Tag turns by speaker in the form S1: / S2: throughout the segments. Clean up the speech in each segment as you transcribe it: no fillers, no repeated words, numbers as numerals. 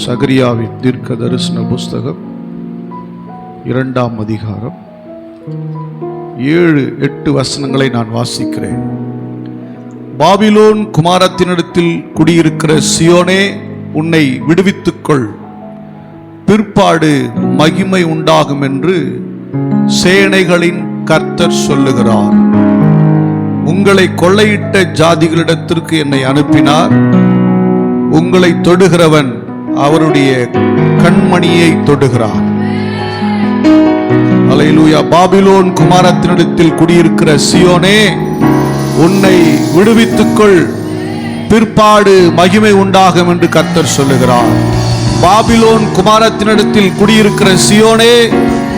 S1: சகரியாவின் தீர்க்க தரிசன புஸ்தகம் 2ஆம் அதிகாரம் 7-8 வசனங்களை நான் வாசிக்கிறேன். பாபிலோன் குமாரத்தினிடத்தில் குடியிருக்கிற சியோனே, உன்னை விடுவித்துக்கொள், பிற்பாடு மகிமை உண்டாகும் என்று சேனைகளின் கர்த்தர் சொல்லுகிறார். உங்களை கொள்ளையிட்ட ஜாதிகளிடத்திற்கு என்னை அனுப்பினார். உங்களை தொடுகிறவன் அவருடைய கண்மணியை தொடுகிறான். அல்லேலூயா. பாபிலோன் குமாரத்தினிடத்தில் குடியிருக்கிற சியோனே, உன்னை விடுவித்துக்கொள், பிற்பாடு மகிமை உண்டாகும் என்று கர்த்தர் சொல்லுகிறார். பாபிலோன் குமாரத்தினிடத்தில் குடியிருக்கிற சியோனே,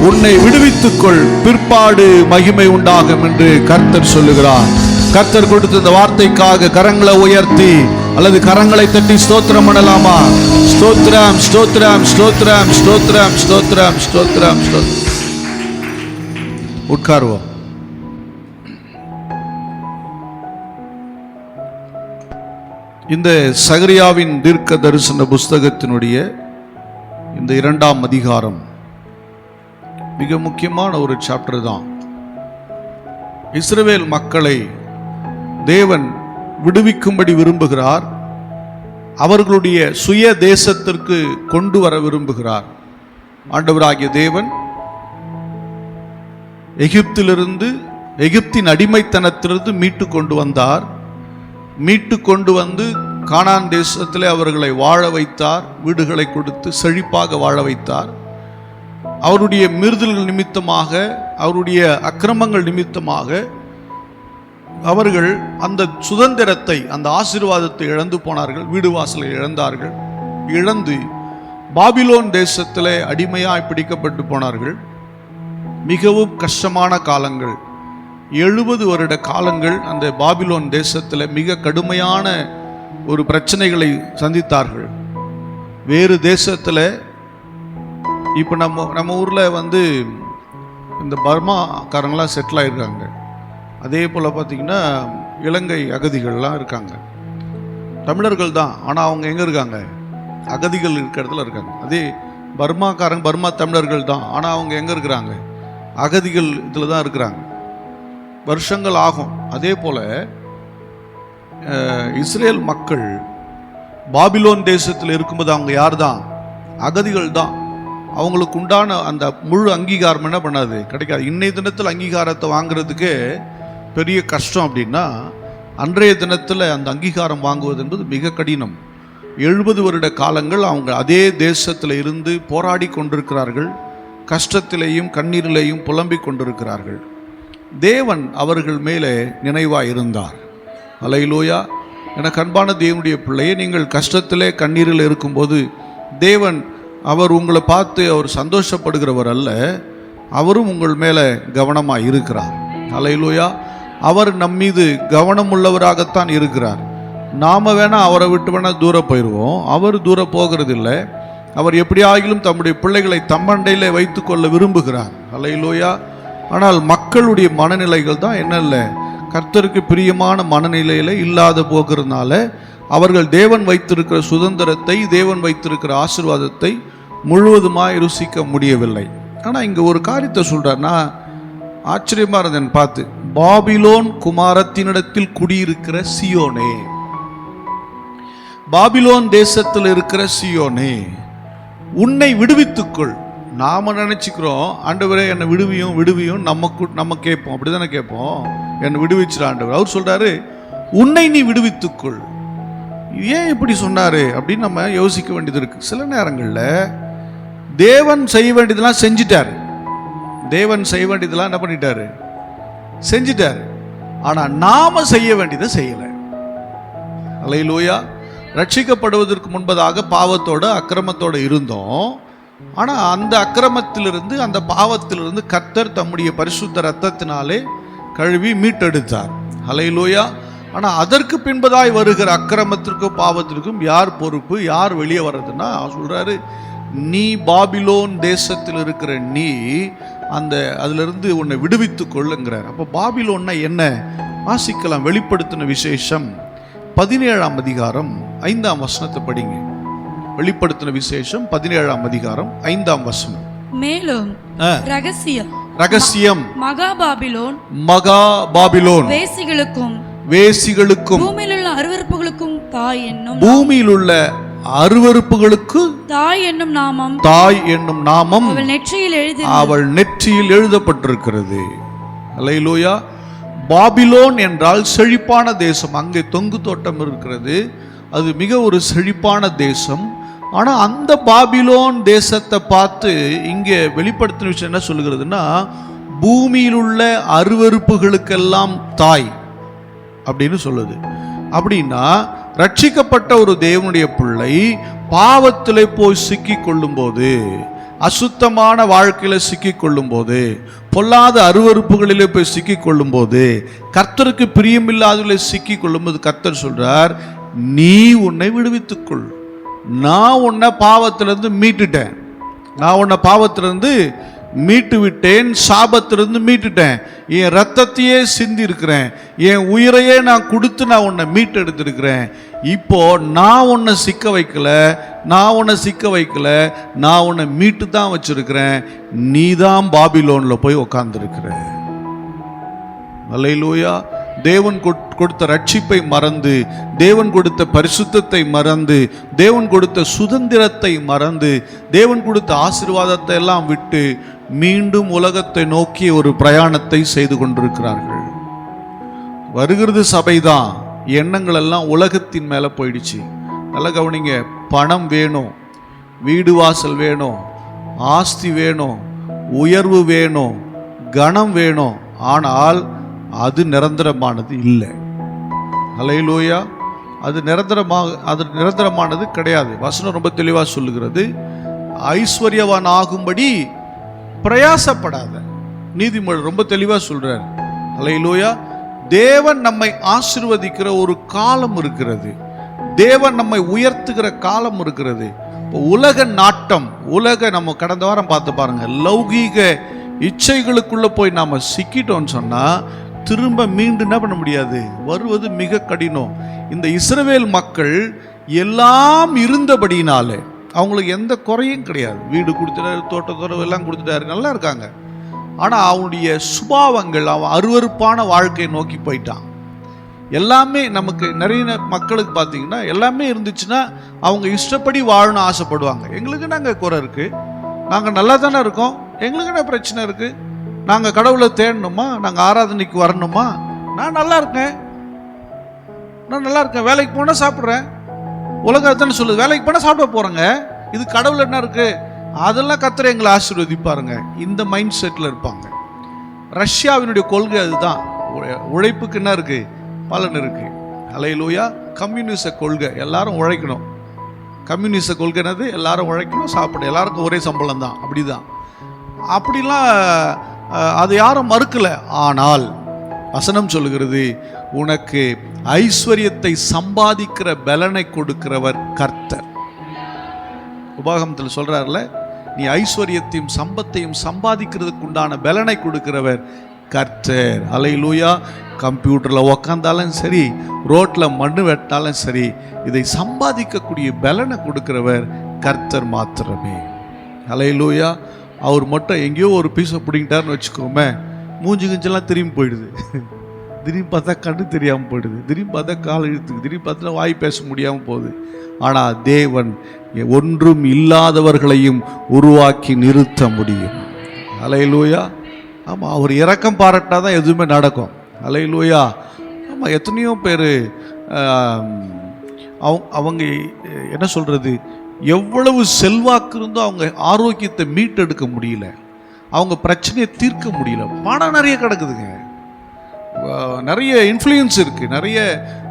S1: உன்னை விடுவித்துக்கொள், பிற்பாடு மகிமை உண்டாகும் என்று கர்த்தர் சொல்லுகிறார். கர்த்தர் கொடுத்த இந்த வார்த்தைக்காக கரங்களை உயர்த்தி அல்லது கரங்களை தட்டி ஸ்தோத்திரம் பண்ணலாமா? ஸ்தோத்திரம், ஸ்தோத்திரம், ஸ்தோத்திரம், ஸ்தோத்திரம், ஸ்தோத்திரம், ஸ்தோத்திரம், ஸ்தோத்திரம். உட்காருவோம். இந்த சகரியாவின் தீர்க்க தரிசன புஸ்தகத்தினுடைய இந்த 2ஆம் அதிகாரம் மிக முக்கியமான ஒரு சாப்டர் தான். இஸ்ரவேல் மக்களை தேவன் விடுவிக்கும்படி விரும்புகிறார். அவர்களுடைய சுய தேசத்திற்கு கொண்டு வர விரும்புகிறார். ஆண்டவராகிய தேவன் எகிப்திலிருந்து, எகிப்தின் அடிமைத்தனத்திலிருந்து மீட்டு கொண்டு வந்தார். மீட்டு கொண்டு வந்து கானான் தேசத்திலே அவர்களை வாழ வைத்தார். வீடுகளை கொடுத்து செழிப்பாக வாழ வைத்தார். அவருடைய மீறுதல்கள் நிமித்தமாக, அவருடைய அக்கிரமங்கள் நிமித்தமாக அவர்கள் அந்த சுதந்திரத்தை, அந்த ஆசீர்வாதத்தை இழந்து போனார்கள். வீடு வாசலை இழந்தார்கள். இழந்து பாபிலோன் தேசத்திலே அடிமையாய் பிடிக்கப்பட்டு போனார்கள். மிகவும் கஷ்டமான காலங்கள், 70 வருட காலங்கள் அந்த பாபிலோன் தேசத்தில் மிக கடுமையான ஒரு பிரச்சனைகளை சந்தித்தார்கள். வேறு தேசத்தில், இப்போ நம்ம ஊரில் வந்து இந்த பர்மாக்காரங்களாம் செட்டில் ஆகிருக்காங்க. அதே போல் பார்த்திங்கன்னா இலங்கை அகதிகள்லாம் இருக்காங்க. தமிழர்கள் தான், ஆனால் அவங்க எங்கே இருக்காங்க? அகதிகள் இருக்கிற இடத்துல இருக்காங்க. அதே பர்மா தமிழர்கள் தான், ஆனால் அவங்க எங்கே இருக்கிறாங்க? அகதிகள் இதில் தான் இருக்கிறாங்க. வருஷங்கள் ஆகும். அதே போல் இஸ்ரேல் மக்கள் பாபிலோன் தேசத்தில் இருக்கும்போது அவங்க யார் தான்? அகதிகள் தான். அவங்களுக்கு உண்டான அந்த முழு அங்கீகாரம் என்ன பண்ணாது? கிடைக்காது. இன்னைய தினத்தில் அங்கீகாரத்தை வாங்குறதுக்கு பெரிய கஷ்டம். அப்படின்னா அன்றைய தினத்தில் அந்த அங்கீகாரம் வாங்குவது என்பது மிக கடினம். 70 வருட காலங்கள் அவங்க அதே தேசத்தில் இருந்து போராடி கொண்டிருக்கிறார்கள். கஷ்டத்திலேயும் கண்ணீரிலேயும் புலம்பிக் கொண்டிருக்கிறார்கள். தேவன் அவர்கள் மேலே நினைவாக இருந்தார். அல்லேலூயா. எனக்கு அன்பான தேவனுடைய பிள்ளையே, நீங்கள் கஷ்டத்திலே கண்ணீரில் இருக்கும்போது தேவன் அவர் உங்களை பார்த்து அவர் சந்தோஷப்படுகிறவர் அல்ல, அவரும் உங்கள் மேலே கவனமாக இருக்கிறார். அல்லேலூயா. அவர் நம்மீது கவனம் உள்ளவராகத்தான் இருக்கிறார். நாம் வேணால் அவரை விட்டு வேணால் தூரம் போயிடுவோம். அவர் தூரம் போகிறதில்லை. அவர் எப்படியாகிலும் தம்முடைய பிள்ளைகளை தம்மண்டையில் வைத்து கொள்ள விரும்புகிறார். அல்லேலூயா. ஆனால் மக்களுடைய மனநிலைகள் தான் என்ன இல்லை, கர்த்தருக்கு பிரியமான மனநிலையில் இல்லாத போகிறதுனால அவர்கள் தேவன் வைத்திருக்கிற சுதந்திரத்தை, தேவன் வைத்திருக்கிற ஆசீர்வாதத்தை முழுவதுமாய் ருசிக்க முடியவில்லை. ஆனால் இங்கே ஒரு காரியத்தை சொல்கிறார்னா ஆச்சரியமாக இருந்தேன் பார்த்து. பாபிலோன் குமாரத்தினிடத்தில் குடியிருக்கிற சியோனே, பாபிலோன் தேசத்தில் இருக்கிற சியோனே, உன்னை விடுவித்துக்கொள். நாம் நினச்சிக்கிறோம், ஆண்டவரே என்னை விடுவியும் விடுவியும் நம்ம கேட்போம். அப்படி தானே கேட்போம், என்னை விடுவிச்சிட ஆண்டவர். அவர் சொல்கிறாரு, உன்னை நீ விடுவித்துக்கொள். ஏன் இப்படி சொன்னார் அப்படின்னு நம்ம யோசிக்க வேண்டியது இருக்குது. சில நேரங்களில் தேவன் செய்ய வேண்டியதெல்லாம் செஞ்சிட்டார். தேவன் செய்ய வேண்டியதெல்லாம் என்ன பண்ணிட்டாரு? செஞ்சிட்டார். ஆனால் நாம செய்ய வேண்டியதை செய்யலை. அல்லேலூயா. ரட்சிக்கப்படுவதற்கு முன்பதாக பாவத்தோட அக்கிரமத்தோடு இருந்தோம். ஆனால் அந்த அக்கிரமத்திலிருந்து, அந்த பாவத்திலிருந்து கர்த்தர் தம்முடைய பரிசுத்த இரத்தத்தினாலே கழுவி மீட்டெடுத்தார். அல்லேலூயா. ஆனால் அதற்கு பின்பதாய் வருகிற அக்கிரமத்திற்கும் பாவத்திற்கும் யார் பொறுப்பு? யார் வெளியே வர்றதுன்னா சொல்றாரு, நீ பாபிலோன் தேசத்தில் இருக்கிற நீ அதிலிருந்து உன்னை விடுவித்து கொள்ளுங்கிறார். அப்போ பாபிலோன்னா என்ன? வாசிக்கலாம். வெளிப்படுத்தின விசேஷம் 17ஆம் அதிகாரம் 5ஆம் வசனத்தை படிங்க. வெளிப்படுத்தின விசேஷம் 17ஆம் அதிகாரம் 5ஆம் வசனம்.
S2: மேலும்
S1: ரகசியம்
S2: மகா பாபிலோன்
S1: வேசிகளுக்கும்
S2: பூமியிலுள்ள அருவருப்புகளுக்கும்
S1: பூமியிலுள்ள அருவருப்புகளுக்கு
S2: தாய் என்னும்
S1: நாமம்
S2: அவள்
S1: நெற்றியில் எழுதப்பட்டிருக்கிறது. அல்லேலூயா. பாபிலோன் என்றால் செழிப்பான தேசம். அங்கே தொங்கு தோட்டம் இருக்கிறது. அது மிக ஒரு செழிப்பான தேசம். ஆனால் அந்த பாபிலோன் தேசத்தை பார்த்து இங்கே வெளிப்படுத்தின விஷயம் என்ன சொல்லுகிறதுனா, பூமியில் உள்ள அருவருப்புகளுக்கெல்லாம் தாய் அப்படின்னு சொல்லுது. அப்படின்னா ரட்சிக்கப்பட்ட ஒரு தேவனுடைய பிள்ளை பாவத்தில் போய் சிக்கி கொள்ளும் போது, அசுத்தமான வாழ்க்கையில சிக்கி கொள்ளும் போது, பொல்லாத அருவருப்புகளிலே போய் சிக்கி கொள்ளும் போது, கர்த்தருக்கு பிரியமில்லாதவர்களை சிக்கி கொள்ளும் போது கர்த்தர் சொல்றார், நீ உன்னை விடுவித்துக்கொள். நான் உன்னை பாவத்திலிருந்து மீட்டுட்டேன். நான் உன்னை பாவத்திலிருந்து மீட்டு விட்டேன். சாபத்திலிருந்து மீட்டுட்டேன். என் ரத்தத்தையே சிந்தி இருக்கிறேன். என் உயிரையே நான் கொடுத்து நான் உன்னை மீட்டு எடுத்திருக்கிறேன். இப்போ நான் உன்னை சிக்க வைக்கல, நான் உன்னை மீட்டு தான் வச்சிருக்கிறேன். நீ தான் பாபிலோன்ல போய் உட்கார்ந்துருக்கிற. அல்லேலூயா. தேவன் கொடுத்த ரட்சிப்பை மறந்து, தேவன் கொடுத்த பரிசுத்தத்தை மறந்து, தேவன் கொடுத்த சுதந்திரத்தை மறந்து, தேவன் கொடுத்த ஆசீர்வாதத்தை எல்லாம் விட்டு மீண்டும் உலகத்தை நோக்கி ஒரு பிரயாணத்தை செய்து கொண்டிருக்கிறார்கள். வருகிறது சபைதான். எண்ணங்கள் எல்லாம் உலகத்தின் மேல போயிடுச்சு. நல்ல கவனிங்க. பணம் வேணும், வீடு வாசல் வேணும், ஆஸ்தி வேணும், உயர்வு வேணும், கனம் வேணும். ஆனால் அது நிரந்தரமானது இல்லை. அல்லேலூயா. அது நிரந்தரமானது கிடையாது. வசனம் ரொம்ப தெளிவாக சொல்லுகிறது, ஐஸ்வர்யவான் ஆகும்படி பிரயாசப்படாத. நீதிமொழி ரொம்ப தெளிவாக சொல்றார். அல்லேலூயா. தேவன் நம்மை ஆசீர்வதிக்கிற ஒரு காலம் இருக்கிறது. தேவன் நம்மை உயர்த்துகிற காலம் இருக்கிறது. உலக நாட்டம், நம்ம கடந்த வாரம் பார்த்து பாருங்க, லௌகீக இச்சைகளுக்குள்ள போய் நாம சிக்கிட்டோம்னு சொன்னா திரும்ப மீண்டு என்ன பண்ண முடியாது, வருவது மிக கடினம். இந்த இஸ்ரவேல் மக்கள் எல்லாம் இருந்தபடினாலே அவங்களுக்கு எந்த குறையும் கிடையாது. வீடு கொடுத்துட்டாரு, தோட்டத்தோரம் எல்லாம் கொடுத்துட்டாரு, நல்லா இருக்காங்க. ஆனால் அவனுடைய சுபாவங்கள், அவன் அருவருப்பான வாழ்க்கையை நோக்கி போயிட்டான். எல்லாமே நமக்கு நிறைய மக்களுக்கு பார்த்தீங்கன்னா எல்லாமே இருந்துச்சுன்னா அவங்க இஷ்டப்படி வாழணும் ஆசைப்படுவாங்க. எங்களுக்கு நாங்கள் குறை இருக்குது, நாங்கள் நல்லா தானே இருக்கோம், எங்களுக்கு என்ன பிரச்சனை இருக்குது, நாங்கள் கடவுளை தேடணுமா, நாங்கள் ஆராதனைக்கு வரணுமா, நான் நல்லா இருக்கேன், வேலைக்கு போனால் சாப்பிட்றேன், உலகத்தானே சொல்லுது, வேலைக்கு போனால் சாப்பிட போகிறேங்க, இது கடவுள் என்ன இருக்குது, அதெல்லாம் கர்த்தர் எங்களை ஆசீர்வதிப்பாருங்க. இந்த மைண்ட் செட்டில் இருப்பாங்க. ரஷ்யாவினுடைய கொள்கை அதுதான். உழைப்புக்கு என்ன இருக்கு, பலன் இருக்கு. அல்லேலூயா. கம்யூனிச கொள்கை, எல்லாரும் உழைக்கணும். கம்யூனிச கொள்கை என்னது, எல்லாரும் உழைக்கணும், சாப்பிட, எல்லாருக்கும் ஒரே சம்பளம் தான். அப்படிலாம் அது யாரும் மறுக்கல. ஆனால் வசனம் சொல்லுகிறது, உனக்கு ஐஸ்வர்யத்தை சம்பாதிக்கிற பலனை கொடுக்கிறவர் கர்த்தர். உபாகமத்தில் சொல்றாருல, நீ ஐஸ்வர்யத்தையும் சம்பத்தையும் சம்பாதிக்கிறதுக்கு உண்டான பலனை கொடுக்கிறவர் கர்த்தர். அல்லேலூயா. கம்ப்யூட்டரில் உக்காந்தாலும் சரி, ரோட்டில் மண்ணு வெட்டாலும் சரி, இதை சம்பாதிக்கக்கூடிய பலனை கொடுக்கிறவர் கர்த்தர் மாத்திரமே. அல்லேலூயா. அவர் மட்டும் எங்கேயோ ஒரு பீஸை பிடிங்கிட்டாருன்னு வச்சுக்கோமே, மூஞ்சி கிஞ்செல்லாம் திரும்பி போயிடுது. திடீர்னு பார்த்தா கண்ணு தெரியாமல் போயிடுது, திடீர்னு பார்த்தா கால் இழுத்துக்கு, திடீர்னு பார்த்தா வாய் பேச முடியாமல் போகுது. ஆனால் தேவன் ஒன்றும் இல்லாதவர்களையும் உருவாக்கி நிறுத்த முடியும். அல்லேலூயா. ஆமாம், அவர் இரக்கம் பாராட்டினா தான் எதுவுமே நடக்கும். அல்லேலூயா. ஆமாம், எத்தனையோ பேர் அவங்க என்ன சொல்கிறது, எவ்வளவு செல்வாக்கு இருந்தோ அவங்க ஆரோக்கியத்தை மீட்டெடுக்க முடியல, அவங்க பிரச்சனையை தீர்க்க முடியல. பணம் நிறைய கிடக்குதுங்க, நிறைய இன்ஃப்ளூயன்ஸ் இருக்குது, நிறைய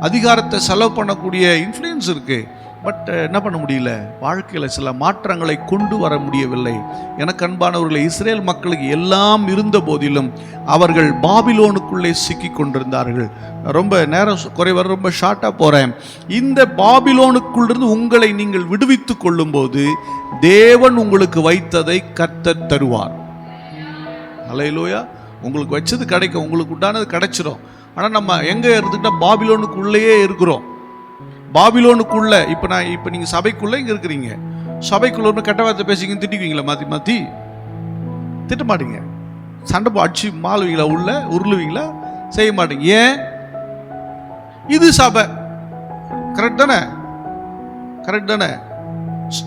S1: அதிகாரத்தை செலவு பண்ணக்கூடிய இன்ஃப்ளூயன்ஸ் இருக்குது. பட் என்ன பண்ண முடியல, வாழ்க்கையில் சில மாற்றங்களை கொண்டு வர முடியவில்லை. எனக்கு அன்பானவர்களை, இஸ்ரேல் மக்களுக்கு எல்லாம் இருந்த போதிலும் அவர்கள் பாபிலோனுக்குள்ளே சிக்கி கொண்டிருந்தார்கள். ரொம்ப நேரம் குறைவர ரொம்ப ஷார்ட்டாக போகிறேன். இந்த பாபிலோனுக்குள்ளிருந்து உங்களை நீங்கள் விடுவித்து கொள்ளும் போது தேவன் உங்களுக்கு வைத்ததை கர்த்தர் தருவார். அல்லேலூயா. உங்களுக்கு வச்சது கிடைக்கும், உங்களுக்கு உண்டானது கிடைச்சிடும். ஆனால் நம்ம எங்கே இருந்துக்கிட்டால் பாபிலோனுக்குள்ளேயே இருக்கிறோம். பாபிலோனுக்குள்ள இப்போ நீங்க சபைக்குள்ள இங்க இருக்கிறீங்க, சபைக்குள்ள ஒன்று கெட்ட வார்த்தை பேசிங்க திட்டுவீங்களா? மாத்தி மாத்தி திட்ட மாட்டீங்க. சண்டை அடிச்சு மாளுவீங்களா? உள்ள உருளுவீங்களா? செய்ய மாட்டீங்க. ஏன்? இது சபை. கரெக்ட் தானே? கரெக்ட் தானே?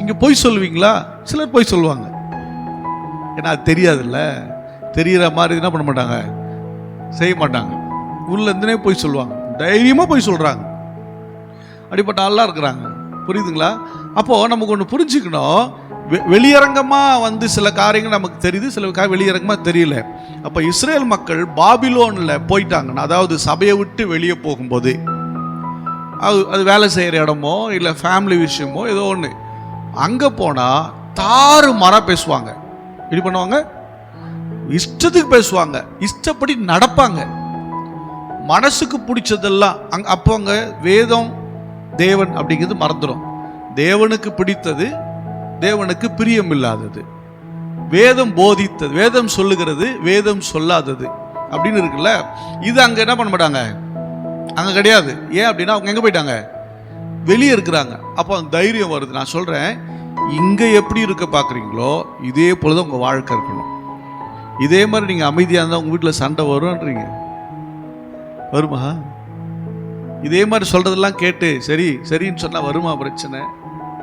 S1: இங்க போய் சொல்லுவீங்களா? சிலர் போய் சொல்லுவாங்க. ஏன்னா அது தெரியாதுல்ல. தெரிகிற மாதிரி என்ன பண்ண மாட்டாங்க, செய்ய மாட்டாங்க. உள்ள இருந்துனே போய் சொல்லுவாங்க, தைரியமா போய் சொல்றாங்க. அப்படிப்பட்ட ஆளா இருக்கிறாங்க. புரியுதுங்களா? அப்போ நமக்கு ஒன்று புரிஞ்சுக்கணும். வெளியரங்கமா சில காரியங்கள் நமக்கு தெரியுது, சில வெளியரங்கமா தெரியல. அப்ப இஸ்ரேல் மக்கள் பாபிலோன்ல போயிட்டாங்கன்னா, அதாவது சபையை விட்டு வெளியே போகும்போது, அது வேலை செய்யற இடமோ இல்லை ஃபேமிலி விஷயமோ ஏதோ ஒன்று, அங்க போனா தாறு மாறா பேசுவாங்க. இப்படி பண்ணுவாங்க, இஷ்டத்துக்கு பேசுவாங்க, இஷ்டப்படி நடப்பாங்க, மனசுக்கு பிடிச்சதெல்லாம். அப்போ அங்க வேதம் தேவன் அப்படிங்கிறது மறந்துடும். தேவனுக்கு பிடித்தது, தேவனுக்கு பிரியம் இல்லாதது, வேதம் போதித்தது, வேதம் சொல்லுகிறது, வேதம் சொல்லாதது அப்படின்னு இருக்குல்ல. இது அங்க என்ன பண்ண மாட்டாங்க, அங்க கிடையாது. ஏன் அப்படின்னா அவங்க எங்க போயிட்டாங்க, வெளியே இருக்கிறாங்க. அப்போ தைரியம் வருது. நான் சொல்றேன், இங்க எப்படி இருக்க பாக்குறீங்களோ இதே போலதான் உங்க வாழ்க்கை இருக்கணும். இதே மாதிரி நீங்க அமைதியா இருந்தா உங்க வீட்டுல சண்டை வரும்ன்றீங்க. வருமா? இதே மாதிரி சொல்றதெல்லாம் கேட்டு சரி சரின்னு சொன்னா வருமா பிரச்சனை?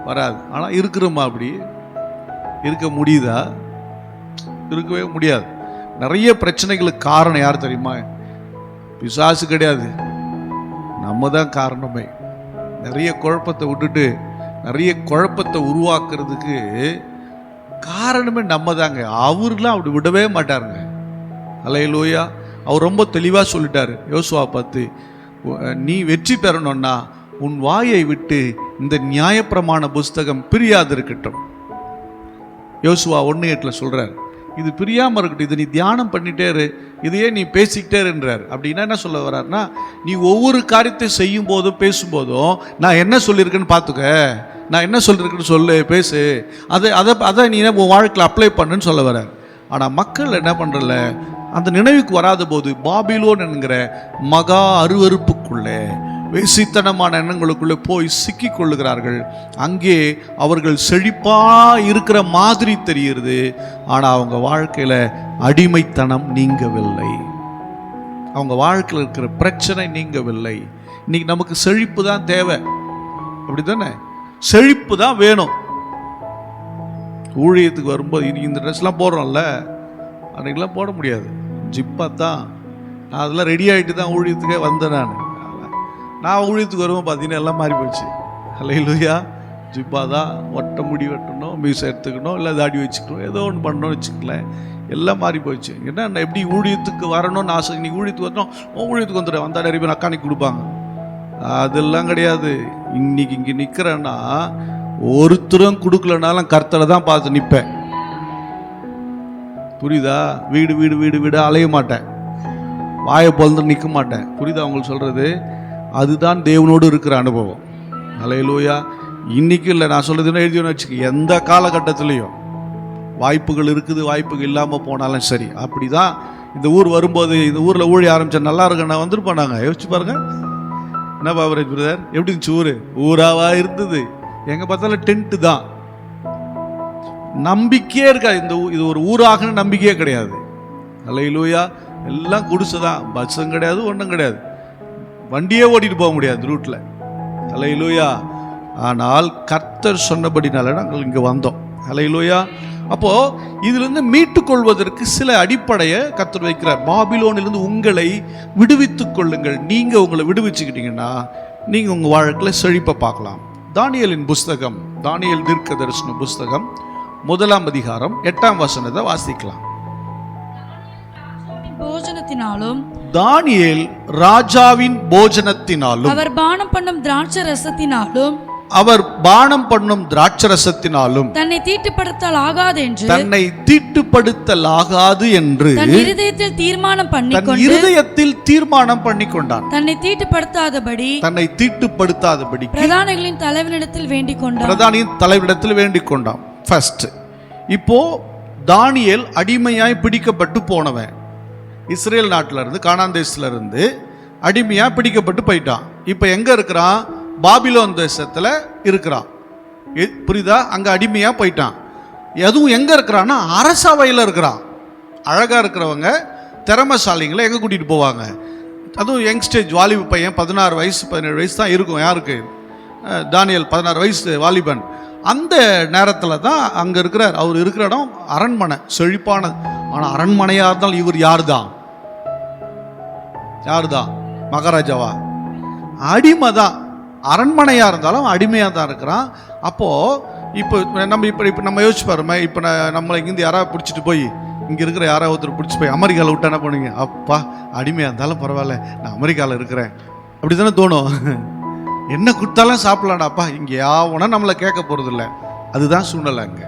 S1: வராது. ஆனா இருக்கிறோமா? அப்படி இருக்க முடியுதா? இருக்கவே முடியாது. நிறைய பிரச்சனைகளுக்கு காரணம் யார் தெரியுமா? பிசாசு கிடையாது, நம்ம தான் காரணமே. நிறைய குழப்பத்தை விட்டுட்டு நிறைய குழப்பத்தை உருவாக்குறதுக்கு காரணமே நம்ம தாங்க. அவர்லாம் அப்படி விடவே மாட்டாருங்க. அல்லேலூயா. அவர் ரொம்ப தெளிவாக சொல்லிட்டாரு யோசுவா பார்த்து, நீ வெற்றி பெறணும்னா உன் வாயை விட்டு இந்த நியாயப்பிரமாண புஸ்தகம் பிரியாது இருக்கட்டும். யோசுவா 1:8 சொல்றார், இது பிரியாம இருக்கட்டும், இதை நீ தியானம் பண்ணிட்டே இரு, இதையே நீ பேசிக்கிட்டே இருன்றார். அப்படின்னா என்ன சொல்ல வர்றாருன்னா, நீ ஒவ்வொரு காரியத்தை செய்யும் போதும் பேசும்போதும் நான் என்ன சொல்லியிருக்கேன்னு பார்த்துக்க, நான் என்ன சொல்லியிருக்கேன்னு சொல்லு, பேசு, அதை நீ உன் வாழ்க்கையில் அப்ளை பண்ணுன்னு சொல்ல வர்றார். ஆனால் மக்கள் என்ன பண்ணுறல, அந்த நினைவுக்கு வராத போது பாபிலோன் என்கிற மகா அருவருப்புக்குள்ளே, வேசித்தனமான எண்ணங்களுக்குள்ளே போய் சிக்கி கொள்ளுகிறார்கள். அங்கே அவர்கள் செழிப்பா இருக்கிற மாதிரி தெரிகிறது. ஆனால் அவங்க வாழ்க்கையில் அடிமைத்தனம் நீங்கவில்லை, அவங்க வாழ்க்கையில் இருக்கிற பிரச்சனை நீங்கவில்லை. இன்னைக்கு நமக்கு செழிப்பு தான் தேவை, அப்படித்தானே? செழிப்பு தான் வேணும். ஊழியத்துக்கு வரும்போது இன்னைக்கு இந்த ட்ரெஸ்லாம் போடுறோம்ல, அன்றைக்கெலாம் போட முடியாது, ஜிப்பா தான். நான் அதெல்லாம் ரெடி ஆகிட்டு தான் ஊழியத்துக்கே வந்தேன். நான் ஊழியத்துக்கு வரும்போது பார்த்தீங்கன்னா எல்லாம் மாறி போச்சு. அல்லேலூயா. ஜிப்பா தான், ஒட்ட முடி வெட்டணும், மீசை எடுத்துக்கணும், இல்லை தாடி வச்சுக்கணும், ஏதோ ஒன்று பண்ணணும்னு வச்சுக்கலேன், எல்லாம் மாறி போச்சு. ஏன்னா நான் எப்படி ஊழியத்துக்கு வரணும்னு ஆசை, இன்னைக்கு ஊழியத்துக்கு வரணும், ஊழியத்துக்கு வந்துடுறேன், வந்தால் நிறைய பேர் அக்கானிக்கு கொடுப்பாங்க. அதெல்லாம் கிடையாது. இன்னைக்கு இங்கே நிற்கிறேன்னா ஒருத்தரும் கொடுக்கலனாலும் கர்த்தரை தான் பார்த்து நிற்பேன். புரியுதா? வீடு வீடு வீடு வீடு அலைய மாட்டேன், வாயை பொழுது நிற்க மாட்டேன். புரியுதா உங்களுக்கு சொல்றது? அதுதான் தேவனோடு இருக்கிற அனுபவம். அல்லேலூயா. இன்னைக்கு இல்லை, நான் சொல்றதுன்னா எழுதியோன்னு வச்சுக்க, எந்த காலகட்டத்திலையும் வாய்ப்புகள் இருக்குது, வாய்ப்புகள் இல்லாமல் போனாலும் சரி. அப்படிதான் இந்த ஊர் வரும்போது, இந்த ஊரில் ஊழி ஆரம்பிச்சா நல்லா இருக்கு, நான் வந்துருப்பேன். நாங்கள் யோசிச்சு பாருங்க, என்ன பாபரேஜ் பிரதர், எப்படி இருந்துச்சு? ஊராவா இருந்தது? எங்க பார்த்தாலும் டென்ட்டு தான். நம்பிக்கையே இருக்காது. இது ஒரு ஊராகன்னு நம்பிக்கையே கிடையாது. அல்லேலூயா. எல்லாம் குடிசைதான், பஸ்ஸும் கிடையாது, ஒன்றும் கிடையாது, வண்டியே ஓட்டிட்டு போக முடியாது ரூட்ல. அல்லேலூயா. ஆனால் கர்த்தர் சொன்னபடினால நாங்கள் இங்கே வந்தோம். அல்லேலூயா. அப்போ இதிலிருந்து மீட்டுக் கொள்வதற்கு சில அடிப்படையை கர்த்தர் வைக்கிறார். பாபிலோனிலிருந்து உங்களை விடுவித்துக் கொள்ளுங்கள். நீங்க உங்களை விடுவிச்சுக்கிட்டீங்கன்னா நீங்க உங்க வாழ்க்கையில் செழிப்பை பார்க்கலாம். தானியேலின் புஸ்தகம், தானியேல் தீர்க்க தரிசன புஸ்தகம் 1ஆம் அதிகாரம் 8ஆம் வசனத்தை வாசிக்கலாம்.
S2: போஜனத்தினாலும்,
S1: தானியேல் ராஜாவின் போஜனத்தினாலும்,
S2: அவர் பானம் பண்ணும் திராட்சை ரசத்தினாலும்,
S1: அவர் பானம் பண்ணும் திராட்சரசத்தினாலும்
S2: தன்னை தீட்டுப்படுத்தல் ஆகாது என்று,
S1: தன்னை தீட்டுப்படுத்தல் ஆகாது என்று
S2: தன் இருதயத்தில் தீர்மானம்
S1: பண்ணிக்கொண்டான்.
S2: தன்னை தீட்டுப்படுத்தாதபடி பிரதானிகளின் தலைவனிடத்தில் வேண்டிக் கொண்டான். ஃபர்ஸ்ட், இப்போ தானியேல் அடிமையாய் பிடிக்கப்பட்டு போனவன், இஸ்ரேல் நாட்டில இருந்து, கானான் தேசத்துல இருந்து அடிமையா பிடிக்கப்பட்டு போயிட்டான். இப்போ எங்க இருக்கிறான்?
S1: பாபிலோன் தேசத்துல இருக்கிறான். புரியுதா? அங்க அடிமையா போயிட்டான். எதுவும் எங்க இருக்கிறான்னா அரசவையில் இருக்கிறான். அழகா இருக்கிறவங்க திறமைசாலிங்களை எங்க கூட்டிட்டு போவாங்க? அதுவும் யங்ஸ்டேஜ் வாலிப பையன், 16 வயசு 17 வயசு தான் இருக்கும். யாருக்கு? தானியேல் 16 வயசு வாலிபன். அந்த நேரத்தில் தான் அங்கே இருக்கிறார். அவர் இருக்கிற இடம் அரண்மனை, செழிப்பானது. ஆனால் அரண்மனையாக இருந்தாலும் இவர் யார் தான்? மகாராஜாவா? அடிமை தான். அரண்மனையாக இருந்தாலும் அடிமையாக தான் இருக்கிறான். அப்போது இப்போ நம்ம யோசிச்சு பாருமே, இப்போ நம்மளை இங்கேருந்து யாராவது பிடிச்சிட்டு போய் இங்கே இருக்கிற யாராவது ஒருத்தர் பிடிச்சி போய் அமெரிக்காவில் விட்டா என்ன பண்ணுவீங்க? அப்பா, அடிமையாக இருந்தாலும் பரவாயில்ல, நான் அமெரிக்காவில் இருக்கிறேன் அப்படி தானே தோணும். என்ன கொடுத்தாலும் சாப்பிடலாடாப்பா, இங்கே யாவனா நம்மளை கேட்க போகிறதில்ல. அதுதான் சூழ்நிலை அங்கே.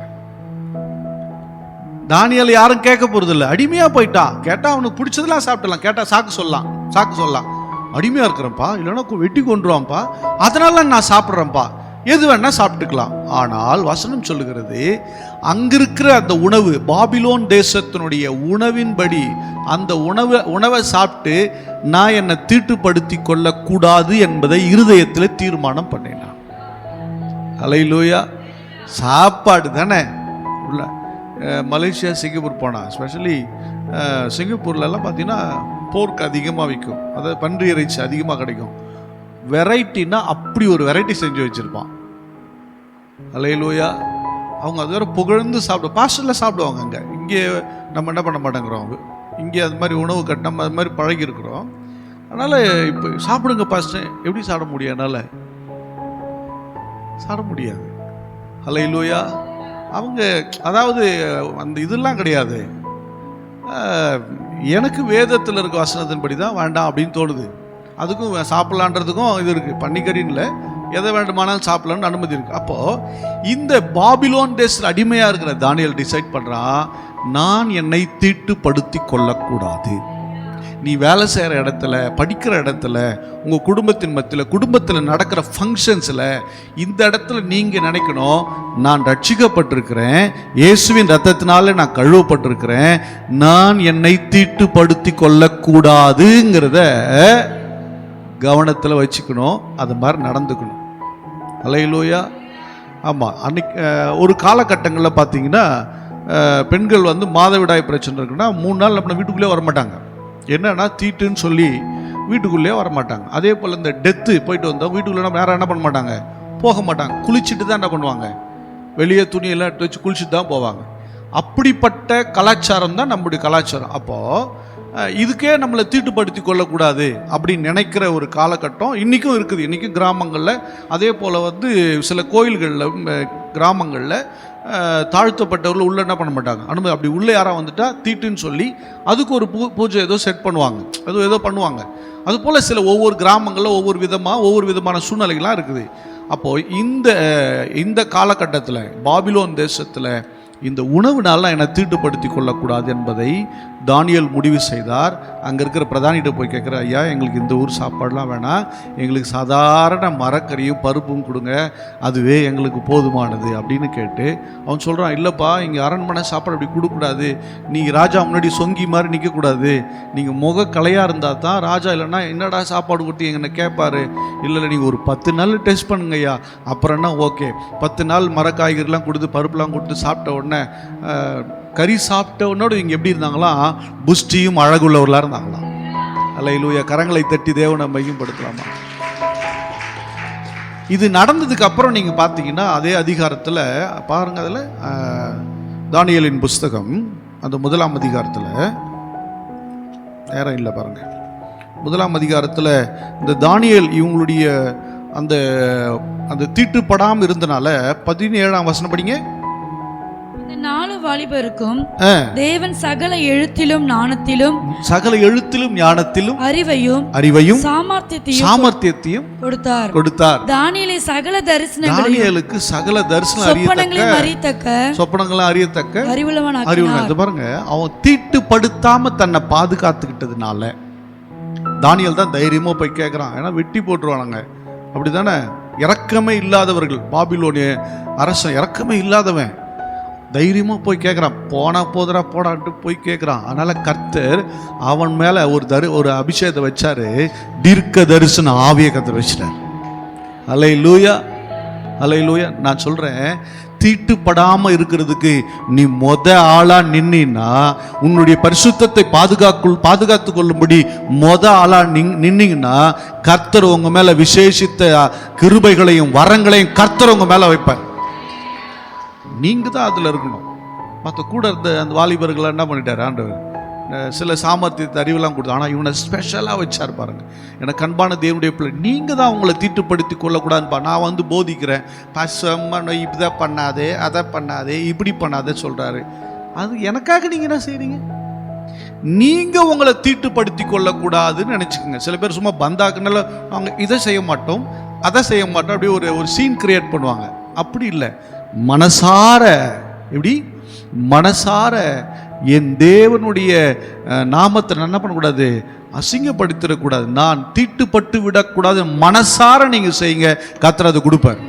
S1: தானியேல் யாரும் கேட்க போகிறதில்ல, அடிமையாக போயிட்டான். கேட்டால் அவனுக்கு பிடிச்சதெல்லாம் சாப்பிடலாம், கேட்டால் சாக்கு சொல்லலாம். அடிமையாக இருக்கிறேன்ப்பா, இல்லைன்னா வெட்டி கொண்டுருவான்ப்பா, அதனால நான் சாப்பிட்றேன்ப்பா, எது வேணா சாப்பிட்டுக்கலாம். ஆனால் வசனம் சொல்லுகிறது, அங்கிருக்கிற அந்த உணவு, பாபிலோன் தேசத்தினுடைய உணவின்படி அந்த உணவை சாப்பிட்டு நான் என்னை தீட்டுப்படுத்தி கொள்ளக்கூடாது என்பதை இருதயத்தில் தீர்மானம் பண்ணினான். ஹல்லேலூயா. சாப்பாடு தானே உள்ள. மலேசியா, சிங்கப்பூர் போனால், ஸ்பெஷலி சிங்கப்பூர்லலாம் பார்த்தீங்கன்னா போர்க் அதிகமாக விற்கும். அதாவது பன்றி இறைச்சி அதிகமாக கிடைக்கும். வெரைட்டின்னா அப்படி ஒரு வெரைட்டி செஞ்சு வச்சுருப்பான். ஹல்லேலூயா. அவங்க அது வேற புகழ்ந்து பாஸ்டரில் சாப்பிடுவாங்க. அங்கே இங்கே நம்ம என்ன பண்ண மாட்டேங்கிறோம். இங்கே அது மாதிரி உணவு நம்ம அது மாதிரி பழகி இருக்கிறோம். அதனால் இப்போ சாப்பிடுங்க பாஸ்டர். எப்படி சாப்பிட முடியும்? என்னால் சாப்பிட முடியாது. ஹல்லேலூயா. அவங்க அதாவது அந்த இதெல்லாம் கிடையாது. எனக்கு வேதத்தில் இருக்க வசனத்தின்படி தான் வேண்டாம் அப்படின்னு தோணுது. அதுக்கும் சாப்பிட்லான்றதுக்கும் இது இருக்குது. பன்னிக்கறின்னு இல்லை, எதை வேண்டுமானாலும் சாப்பிடலான்னு அனுமதி இருக்குது. அப்போது இந்த பாபிலோன் தேசத்தில் அடிமையாக இருக்கிற தானியேல் டிசைட் பண்ணுறான், நான் என்னை தீட்டுப்படுத்தி கொள்ளக்கூடாது. நீ வேலை செய்கிற இடத்துல, படிக்கிற இடத்துல, உங்கள் குடும்பத்தின் மத்தியில், குடும்பத்தில் நடக்கிற ஃபங்க்ஷன்ஸில், இந்த இடத்துல நீங்கள் நினைக்கணும், நான் ரட்சிக்கப்பட்டிருக்கிறேன், இயேசுவின் ரத்தத்தினால நான் கழுவப்பட்டிருக்கிறேன், நான் என்னை தீட்டுப்படுத்தி கொள்ளக்கூடாதுங்கிறத கவனத்தில் வச்சுக்கணும். அது மாதிரி நடந்துக்கணும். ஹல்லேலூயா. ஆமாம். அன்னைக்கு ஒரு காலகட்டங்களில் பார்த்தீங்கன்னா பெண்கள் மாதவிடாய் பிரச்சனை இருக்குன்னா 3 நாள் நம்ம வீட்டுக்குள்ளே வரமாட்டாங்க. என்னன்னா தீட்டுன்னு சொல்லி வீட்டுக்குள்ளே வரமாட்டாங்க. அதே போல் இந்த டெத்து போயிட்டு வந்தால் வீட்டுக்குள்ளே நம்ம யாரும் என்ன பண்ண மாட்டாங்க, போக மாட்டாங்க. குளிச்சுட்டு தான் என்ன பண்ணுவாங்க, வெளியே துணியெல்லாம் எடுத்து வச்சு குளிச்சுட்டு தான் போவாங்க. அப்படிப்பட்ட கலாச்சாரம் தான் நம்முடைய கலாச்சாரம். அப்போது இதுக்கே நம்மளை தீட்டுப்படுத்தி கொள்ளக்கூடாது அப்படின்னு நினைக்கிற ஒரு காலகட்டம் இன்றைக்கும் இருக்குது. இன்றைக்கும் கிராமங்களில், அதே போல் சில கோயில்களில், கிராமங்களில் தாழ்த்தப்பட்டவர்கள் உள்ளே என்ன பண்ண மாட்டாங்க, அனுமதி. அப்படி உள்ளே யாராக வந்துட்டால் தீட்டுன்னு சொல்லி அதுக்கு ஒரு பூஜை ஏதோ செட் பண்ணுவாங்க, ஏதோ பண்ணுவாங்க. அதுபோல் சில ஒவ்வொரு கிராமங்களில் ஒவ்வொரு விதமான சூழ்நிலைகள்லாம் இருக்குது. அப்போது இந்த காலகட்டத்தில் பாபிலோன் தேசத்தில் இந்த உணவுனால என்னை தீட்டுப்படுத்தி கொள்ளக்கூடாது என்பதை தானியேல் முடிவு செய்தார். அங்கே இருக்கிற பிரதானிகிட்ட போய் கேட்குற, ஐயா எங்களுக்கு இந்த ஊர் சாப்பாடெலாம் வேணாம், எங்களுக்கு சாதாரண மரக்கறியும் பருப்பும் கொடுங்க, அதுவே எங்களுக்கு போதுமானது அப்படின்னு கேட்டு அவன் சொல்கிறான், இல்லைப்பா இங்கே அரண்மனை சாப்பாடு அப்படி கொடுக்கக்கூடாது, நீங்கள் ராஜா முன்னாடி சொங்கி மாதிரி நிற்கக்கூடாது, நீங்கள் முக கலையாக இருந்தால் தான் ராஜா, இல்லைன்னா என்னடா சாப்பாடு கொடுத்து என்னை கேட்பாரு, இல்லை நீங்கள் ஒரு 10 நாள் டெஸ்ட் பண்ணுங்க ஐயா, அப்புறம் என்ன ஓகே. 10 நாள் மரக்காய்கறிலாம் கொடுத்து பருப்புலாம் கொடுத்து சாப்பிட்ட உடனே கறி சாப்பிட்ட உடனே இங்கே எப்படி இருந்தாங்களாம், புஷ்டியும் அழகுள்ளவர்களாக இருந்தாங்களாம். அல்லேலூயா. கரங்களை தட்டி தேவனை மையப்படுத்தலாமா? இது நடந்ததுக்கு அப்புறம் நீங்கள் பார்த்தீங்கன்னா அதே அதிகாரத்தில் பாருங்க, அதில் தானியேலின் புஸ்தகம் அந்த 1ஆம் அதிகாரத்தில், நேரம் இல்லை பாருங்க, 1ஆம் அதிகாரத்தில் இந்த தானியேல் இவங்களுடைய அந்த தீட்டுப்படாமல் இருந்தனால 17ஆம் வசனம் படிங்க.
S2: 4 வாலிபருக்கும் தேவன் சகல எழுத்திலும் ஞானத்திலும் அறிவையும் சாமர்த்தியத்தையும் கொடுத்தார். தானியேலுக்கு சகல தரிசனங்களையும் அறியத்தக்க அறிவுள்ளவன்.
S1: பாருங்க, அவன் தீட்டுப்படுத்தாம தன்னை பாதுகாத்துக்கிட்டதுனால தானியேல் தான் தைரியமா போய் கேட்கிறான். ஏன்னா வெட்டி போட்டுருவானுங்க, அப்படித்தானே? இரக்கமே இல்லாதவர்கள், பாபிலோனிய அரசன் இரக்கமே இல்லாதவன், தைரியமாக போய் கேட்குறான். போடான்ட்டு போய் கேட்குறான். அதனால் கர்த்தர் அவன் மேலே ஒரு அபிஷேகத்தை வச்சாரு. தீர்க்க தரிசன ஆவியை கர்த்தர் வச்சிட்டார். அல்லேலூயா, அல்லேலூயா. நான் சொல்றேன், தீட்டுப்படாம இருக்கிறதுக்கு நீ ஆளா நின்னா, உன்னுடைய பரிசுத்தத்தை பாதுகாத்து கொள்ளும்படி ஆளா நின்னீங்கன்னா, கர்த்தர் உங்க மேல விசேஷித்த கிருபைகளையும் வரங்களையும் கர்த்தர் உங்க மேல வைப்பார். நீங்க தான் அதுல இருக்கணும். மற்ற கூட இருந்த அந்த வாலிபர்கள் என்ன பண்ணிட்டாரு ஆண்டவர்? சில சாமர்த்தியத்தை அறிவெல்லாம் கொடுத்து, ஆனால் இவனை ஸ்பெஷலாக வச்சார் பாருங்க. எனக்கு அன்பான தேவனுடைய பிள்ளை, நீங்கள் தான் அவங்கள தீட்டுப்படுத்தி கொள்ளக்கூடாதுப்பா. நான் வந்து போதிக்கிறேன், பசம்ம இதை பண்ணாதே, அதை பண்ணாதே, இப்படி பண்ணாதே சொல்கிறாரு. அது எனக்காக நீங்கள் என்ன செய்கிறீங்க? நீங்கள் உங்களை தீட்டுப்படுத்தி கொள்ளக்கூடாதுன்னு நினச்சிக்கோங்க. சில பேர் சும்மா பந்தாக்குனால அவங்க இதை செய்ய மாட்டோம், அதை செய்ய மாட்டோம், அப்படியே ஒரு சீன் கிரியேட் பண்ணுவாங்க. அப்படி இல்லை, மனசார, எப்படி மனசார என் தேவனுடைய நாமத்தை என்ன பண்ணக்கூடாது, அசிங்கப்படுத்திடக்கூடாது, நான் தீட்டுப்பட்டு விடக்கூடாது, மனசார நீங்க செய்யுங்க, கர்த்தர் அதை கொடுப்பார்.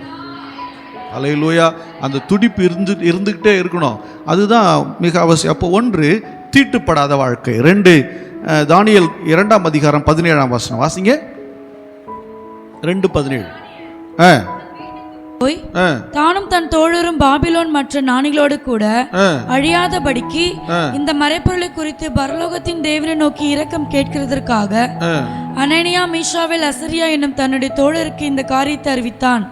S1: அல்லேலூயா. அந்த துடிப்பு இருந்துகிட்டே இருக்கணும். அதுதான் மிக அவசியம். அப்போ ஒன்று, தீட்டுப்படாத வாழ்க்கை. 2 தானியேல் 2ஆம் அதிகாரம் 17ஆம் வசனம் வாசிங்க. 2:17.
S2: போய் தானும் தன் தோழரும் பாபிலோன் மற்ற ஞானிகளோடு கூட அழியாதபடிக்கு இந்த மறைப்பொருளை குறித்து பரலோகத்தின் தேவனை நோக்கி இரக்கம் கேட்கிறதற்காக அனனியா, மீஷாவேல், அசரியா என்னும் தன்னுடைய தோழருக்கு இந்த காரியத்தை அறிவித்தான்.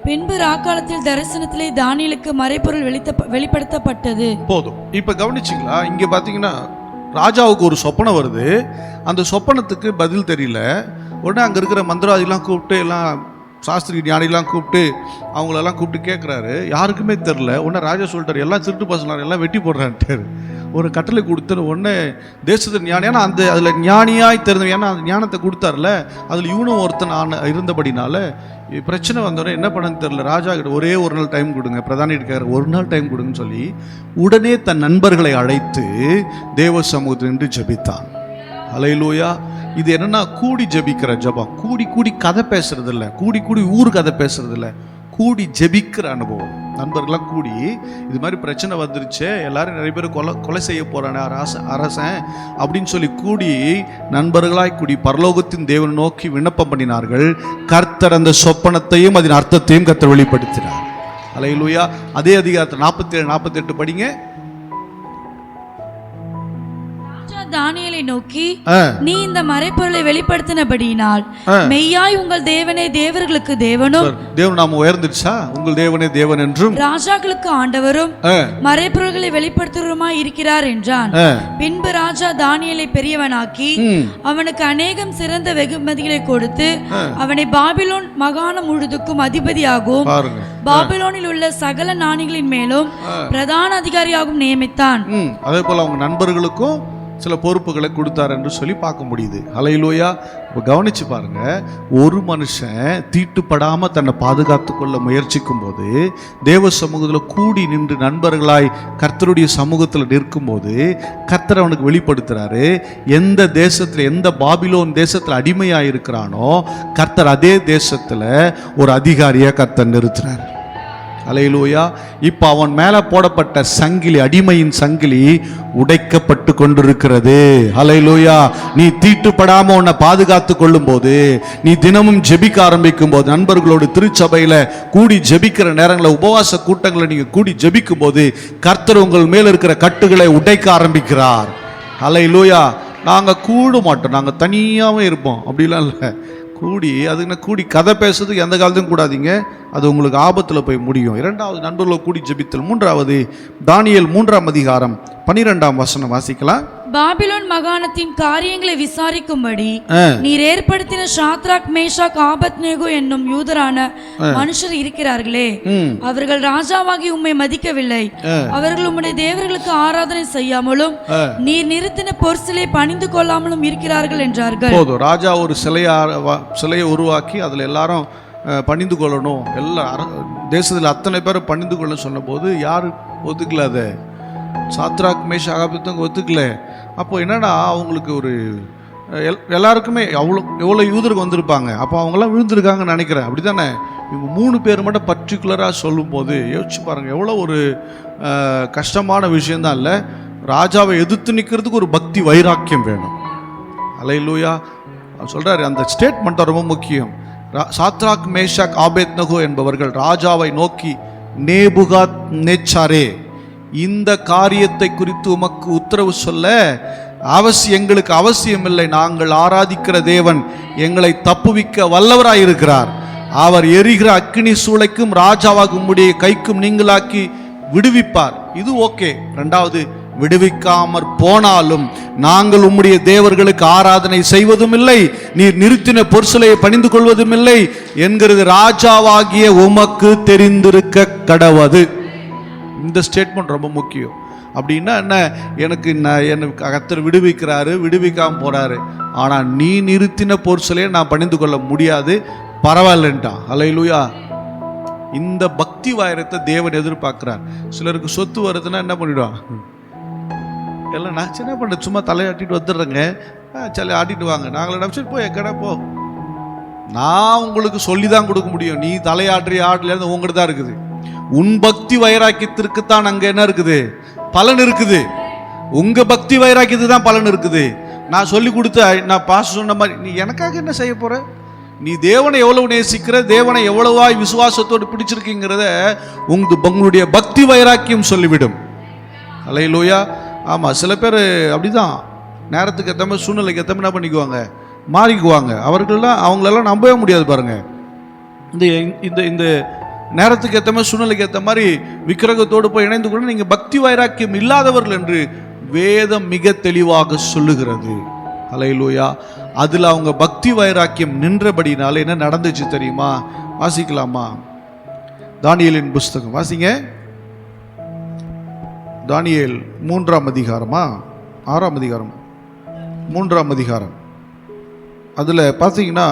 S2: பின்பு ராக்காலத்தில் தரிசனத்திலே தானியேலுக்கு மறைப்பொருள் வெளிப்படுத்தப்பட்டது. போதும். இப்ப கவனிச்சிங்களா? இங்க பாத்தீங்கன்னா ராஜாவுக்கு ஒரு சொப்பனம் வருது. அந்த சொப்பனத்துக்கு பதில் தெரியல. உடனே அங்க இருக்கிற மந்திரவாதிலாம் கூப்பிட்டு, எல்லாம் சாஸ்திரி ஞானிலாம் கூப்பிட்டு, அவங்களெல்லாம் கூப்பிட்டு கேட்குறாரு. யாருக்குமே தெரில. உடனே ராஜா சொல்லிட்டார், எல்லாம் திருட்டு பசங்க எல்லாம் வெட்டி போடுறான்ட்டார். ஒரு கட்டளை கொடுத்துரு. உடனே தேசத்தின் ஞானி, ஏன்னா அதில் ஞானியாய் தெரிஞ்சவன், ஏன்னா அந்த ஞானத்தை கொடுத்தார்ல, அதில் இவனும் ஒருத்தன் இருந்தபடினால பிரச்சனை வந்தோடனே என்ன பண்ணன்னு தெரில. ராஜா கிட்ட ஒரே ஒரு நாள் டைம் கொடுங்க, பிரதானி இருக்கார், ஒரு நாள் டைம் கொடுங்கன்னு சொல்லி உடனே தன் நண்பர்களை அழைத்து தேவ சமூகத்தில் நின்று ஜெபித்தான். அல்லேலூயா. இது என்னன்னா, கூடி ஜெபிக்கிற ஜெபம். கூடி கதை பேசுறது இல்லை, கூடி ஊர் கதை பேசுறது இல்லை, கூடி ஜெபிக்கிற அனுபவம். நண்பர்களாக கூடி, இது மாதிரி பிரச்சனை வந்துருச்சு, எல்லாரும் நிறைய பேர் கொலை செய்ய போறானே அரசன் அப்படின்னு சொல்லி கூடி, நண்பர்களாய் கூடி பரலோகத்தின் தேவனை நோக்கி விண்ணப்பம் பண்ணினார்கள். கர்த்தர் அந்த சொப்பனத்தையும் அதன் அர்த்தத்தையும் கர்த்தர் வெளிப்படுத்தினார். அல்லேலூயா. அதே அதிகாரத்தில் 47-48 படிங்க. தானியேலை நோக்கி, நீ இந்த மறைப்பொருளை வெளிப்படுத்தினபடியினால் மெய்யாய் உங்கள் தேவனே தேவர்களுக்கு தேவனும்,
S1: தேவன் நாம உயர்ந்துச்சா, உங்கள் தேவனே தேவன் என்றும்
S2: ராஜாக்களுக்கு ஆண்டவரும் மறைப்பொருள்களை வெளிப்படுத்துவருமாய் இருக்கிறார் என்றான். பின்பு ராஜா தானியேலை பெரியவனாக்கி அவனுக்கு அநேகம் சிறந்த வெகுமதிகளை கொடுத்து அவனை பாபிலோன் மாகாணம் முழுதுக்கும் அதிபதியாகவும் பாபிலோனில் உள்ள சகல ஞானிகளின் மேலும் பிரதான அதிகாரியாகவும் நியமித்தான்.
S1: அதே போல அவங்க நண்பர்களுக்கும் சில பொறுப்புகளை கொடுத்தார் என்று சொல்லி பார்க்க முடியுது. அல்லேலூயா. இப்போ கவனிச்சு பாருங்க, ஒரு மனுஷன் தீட்டுப்படாம தன்னை பாதுகாத்து கொள்ள முயற்சிக்கும் போது, தேவ சமூகத்தில் கூடி நின்று நண்பர்களாய் கர்த்தருடைய சமூகத்தில் நிற்கும்போது கர்த்தர் அவனுக்கு வெளிப்படுத்துறாரு. எந்த தேசத்தில், எந்த பாபிலோன் தேசத்தில் அடிமையாக இருக்கிறானோ கர்த்தர் அதே தேசத்தில் ஒரு அதிகாரியாக கர்த்தர் நிறுத்துறார். அல்லேலூயா. இப்போ அவன் மேலே போடப்பட்ட சங்கிலி, அடிமையின் சங்கிலி உடைக்கப்பட்டு கொண்டிருக்கிறது. அல்லேலூயா. நீ தீட்டுப்படாம உன்னை பாதுகாத்து கொள்ளும் போது, நீ தினமும் ஜெபிக்க ஆரம்பிக்கும் போது, நண்பர்களோடு திருச்சபையில கூடி ஜெபிக்கிற நேரங்களில், உபவாச கூட்டங்களை நீங்க கூடி ஜெபிக்கும் போது கர்த்தர் உங்கள் மேல இருக்கிற கட்டுகளை உடைக்க ஆரம்பிக்கிறார். அல்லேலூயா. நாங்க கூட மாட்டோம், நாங்க தனியாவே இருப்போம், அப்படிலாம் இல்லை. கூடி, அதுக்கு கூடி கதை பேசுறதுக்கு எந்த காலத்தையும் கூடாதீங்க, அது உங்களுக்கு ஆபத்தில் போய் முடியும். 2வது, நண்பர்களோடு கூடி ஜெபித்தல். 3வது, தானியேல் 3ஆம் அதிகாரம் 12ஆம் வசனம் வாசிக்கலாம்.
S2: பாபிலோன் மாகாணத்தின் காரியங்களை விசாரிக்கும்படி நீர் ஏற்படுத்தின ஷாத்ராக், மேஷாக், ஆபத்நேகோ என்னும் யூதரான மனுஷர் இருக்கிறார்களே, அவர்கள் ராஜாவாகி உம்மை மதிக்கவில்லை, அவர்கள் உம்முடைய தேவர்களுக்கு ஆராதனை செய்யாமலும் நீர் நிறுத்தின பொற்சிலை பணிந்து கொள்ளாமலும் இருக்கிறார்கள் என்றார்கள்.
S1: போதும். ராஜா ஒரு சிலையை உருவாக்கி அதில் எல்லாரும் பணிந்து கொள்ளணும், எல்லா தேசத்தில் அத்தனை பேரும் பணிந்து கொள்ள சொன்ன போது யாரு ஒத்துக்கல? அதை சாத்ராக், மேஷாக், ஆபத்நேகோ ஒத்துக்கல. அப்போ என்னன்னா, அவங்களுக்கு ஒரு எல்லாருக்குமே எவ்வளோ யூதருக்கு வந்திருப்பாங்க, அப்போ அவங்களாம் விழுந்திருக்காங்கன்னு நினைக்கிறேன். அப்படி தானே? இவங்க 3 பேர் மட்டும் பர்டிகுலராக சொல்லும்போது யோசிச்சு பாருங்கள், எவ்வளோ ஒரு கஷ்டமான விஷயந்தான் இல்லை? ராஜாவை எதிர்த்து நிற்கிறதுக்கு ஒரு பக்தி வைராக்கியம் வேணும். அல்லேலூயா. சொல்கிறாரு, அந்த ஸ்டேட்மெண்ட் ரொம்ப முக்கியம். சாத்ராக் மேஷாக் ஆபேத்நகோ என்பவர்கள் ராஜாவை நோக்கி, நேபுகாத் நேச்சாரே, இந்த காரியத்தை குறித்து உமக்கு உத்தரவு சொல்ல எங்களுக்கு அவசியமில்லை. நாங்கள் ஆராதிக்கிற தேவன் எங்களை தப்புவிக்க வல்லவராயிருக்கிறார். அவர் எரிகிற அக்கினி சூளைக்கும் ராஜாவாக உம்முடைய கைக்கும் நீங்களாக்கி விடுவிப்பார். இது ஓகே. ரெண்டாவது, விடுவிக்காமற் போனாலும் நாங்கள் உம்முடைய தேவர்களுக்கு ஆராதனை செய்வதும் இல்லை, நீர் நிறுத்தின பொற்சிலையை பணிந்து கொள்வதும் இல்லை என்கிறது ராஜாவாகிய உமக்கு தெரிந்திருக்க கடவது. இந்த ஸ்டேட்மெண்ட் ரொம்ப முக்கியம். அப்படின்னா என்ன? எனக்கு கர்த்தர் விடுவிக்கிறாரு, விடுவிக்காம போறாரு, ஆனா நீ நிறுத்தின பொற்சிலையை நான் பணிந்து கொள்ள முடியாது, பரவாயில்லன்ட்டான். அல்லேலூயா. இந்த பக்தி வைரத்தை தேவன் எதிர்பார்க்கிறார். சிலருக்கு சொத்து வருதுன்னா என்ன பண்ணிடுவான்? எல்லாம் நான் என்ன பண்ண, சும்மா தலையாட்டிட்டு வந்துடுறேங்க, சரி ஆட்டிட்டு வாங்க, நாங்களே நினச்சிட்டு போய் எக்கடா போ, நான் உங்களுக்கு சொல்லி தான் கொடுக்க முடியும். நீ தலையாற்றி ஆடல உங்கள்கிட்ட தான் இருக்குது. உன் பக்தி வைராக்கியத்திற்குத்தான் அங்கே என்ன இருக்குது? பலன் இருக்குது. உங்க பக்தி வைராக்கியத்துக்கு தான் பலன் இருக்குது. நான் சொல்லி கொடுத்த, நான் பாஸ் சொன்ன மாதிரி நீ எனக்காக என்ன செய்ய போற? நீ தேவனை எவ்வளவு நேசிக்கிற, தேவனை எவ்வளவாய் விசுவாசத்தோடு பிடிச்சிருக்கீங்கிறத உங்களுடைய பக்தி வைராக்கியம் சொல்லிவிடும். அல்லேலூயா. ஆமாம், சில பேர் அப்படிதான் நேரத்துக்கு ஏற்ற மாதிரி சூழ்நிலைக்கு ஏற்ற மாதிரி என்ன பண்ணிக்குவாங்க, மாறிக்குவாங்க. அவங்களெல்லாம் நம்பவே முடியாது பாருங்க. இந்த இந்த நேரத்துக்கு ஏற்ற மாதிரி சூழ்நிலைக்கு ஏற்ற மாதிரி விக்கிரகத்தோடு போய் இணைந்து கொண்டு நீங்கள் பக்தி வைராக்கியம் இல்லாதவர்கள் என்று வேதம் மிக தெளிவாக சொல்லுகிறது. அல்லேலூயா. அதில் அவங்க பக்தி வைராக்கியம் நின்றபடினால என்ன நடந்துச்சு தெரியுமா? வாசிக்கலாமா? தானியேலின் புஸ்தகம் வாசிங்க. தானியேல் 3ஆம் அதிகாரமா 6ஆம் அதிகாரம் 3ஆம் அதிகாரம். அதில் பார்த்தீங்கன்னா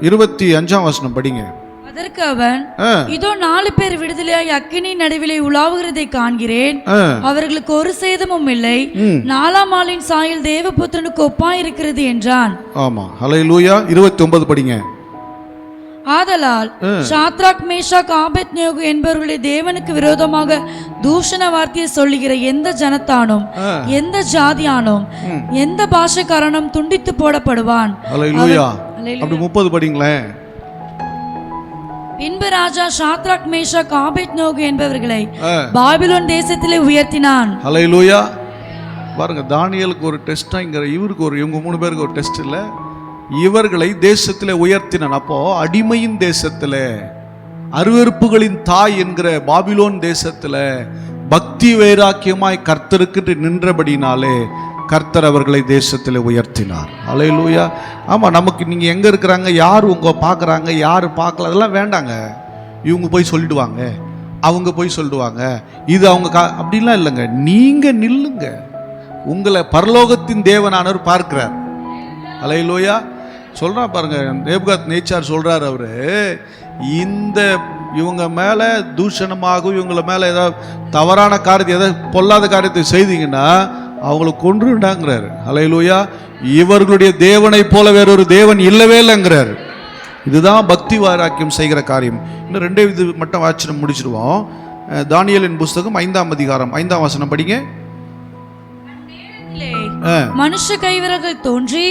S1: 25ஆம் வசனம் படிங்க.
S2: அதற்கு அவன், இதோ 4 பேர் விடுதலையாய் அக்கினி நடுவிலே உலாவுகிறதை காண்கிறேன், அவர்களுக்கு ஒரு சேதமும் இல்லை, 4ஆம் ஆளின் சாயல் தேவபுத்திரனுக்கு ஒப்பாய் இருக்கிறது என்றான்.
S1: ஆமா, ஹல்லேலூயா. 29 படிங்க.
S2: ஆதலால் சாத்ராக் மேஷாக் ஆபேத்நேகோ என்பவர்களுடைய தேவனுக்கு விரோதமாக தூஷண வார்த்தையை சொல்லுகிற எந்த ஜனத்தானும் எந்த ஜாதியானும் எந்த பாஷைக்காரனும் துண்டித்து போடப்படுவான்.
S1: ஹல்லேலூயா. அப்படி 30 படிங்களேன்.
S2: பின்பு ராஜா சாத்ராக் மேஷாக் ஆபேத்நேகோ என்பவர்களை பாபிலோன் தேசத்திலே உயர்த்தினான்.
S1: ஹல்லேலூயா. பாருங்க, தானியேலுக்கு ஒரு டெஸ்ட், இவங்க 3 பேருக்கு ஒரு டெஸ்ட் இல்ல, இவர்களை தேசத்திலே உயர்த்தினான். அப்போ அடிமையின் தேசத்துல, அருவருப்புகளின் தாய் என்கிற பாபிலோன் தேசத்துல பக்தி வைராக்கியமாய் கர்த்தருக்கு நின்றபடினாலே கர்த்தர் அவர்களை தேசத்தில் உயர்த்தினார். அல்லேலூயா. ஆமாம், நமக்கு நீங்கள் எங்கே இருக்கிறாங்க, யார் உங்க பார்க்குறாங்க, யார் பார்க்கல, அதெல்லாம் வேண்டாங்க. இவங்க போய் சொல்லிடுவாங்க, அவங்க போய் சொல்லிடுவாங்க, இது அவங்க அப்படின்லாம் இல்லைங்க. நீங்கள் நில்லுங்க. உங்களை பரலோகத்தின் தேவனானவர் பார்க்கிறார். அல்லேலூயா. சொல்கிறா பாருங்க, நேபுகாத் நேச்சார் சொல்கிறார், அவரு இந்த இவங்க மேலே தூஷணமாகவும் இவங்கள மேலே ஏதாவது தவறான காரியத்தை, ஏதாவது பொல்லாத காரியத்தை செய்தீங்கன்னா அவங்களை கொன்றுண்டாங்கிறாரு. அல்லேலூயா. இவர்களுடைய தேவனை போல வேறொரு தேவன் இல்லவே இல்லைங்கிறார். இதுதான் பக்தி வைராக்கியம் செய்கிற காரியம். இன்னும் 2 இது மட்டும் வாட்சி முடிச்சிருவோம். தானியேலின் புஸ்தகம் 5ஆம் அதிகாரம் 5ஆம் வசனம் படிங்க.
S2: மனுஷ கைவிரல்கள் தோன்றி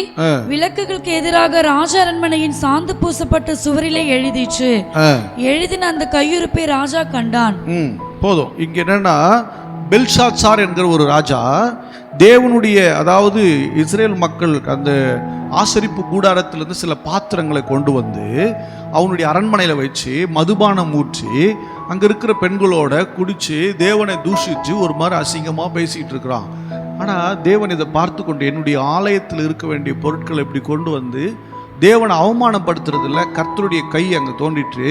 S2: விளக்குகளுக்கு எதிராக ராஜ அரண்மனையின் சாந்து பூசப்பட்ட சுவரிலே எழுதிச்சு. எழுதின அந்த கையுறுப்பை ராஜா கண்டான்.
S1: போதும். இங்க என்னன்னா, பெல்ஷாத்சார் என்கிற ஒரு ராஜா தேவனுடைய, அதாவது இஸ்ரேல் மக்கள் அந்த ஆசரிப்பு கூடாரத்திலிருந்து சில பாத்திரங்களை கொண்டு வந்து அவனுடைய அரண்மனையில் வச்சு மதுபானம் ஊற்றி அங்கே இருக்கிற பெண்களோட குடிச்சு தேவனை தூஷித்து ஒரு மாதிரி அசிங்கமாக பேசிக்கிட்டு இருக்கிறான். ஆனால் தேவன் இதை பார்த்து கொண்டு என்னுடைய ஆலயத்தில் இருக்க வேண்டிய பொருட்களை இப்படி கொண்டு வந்து தேவனை அவமானப்படுத்துறதில்ல. கர்த்தருடைய கை அங்கே தோண்டிட்டு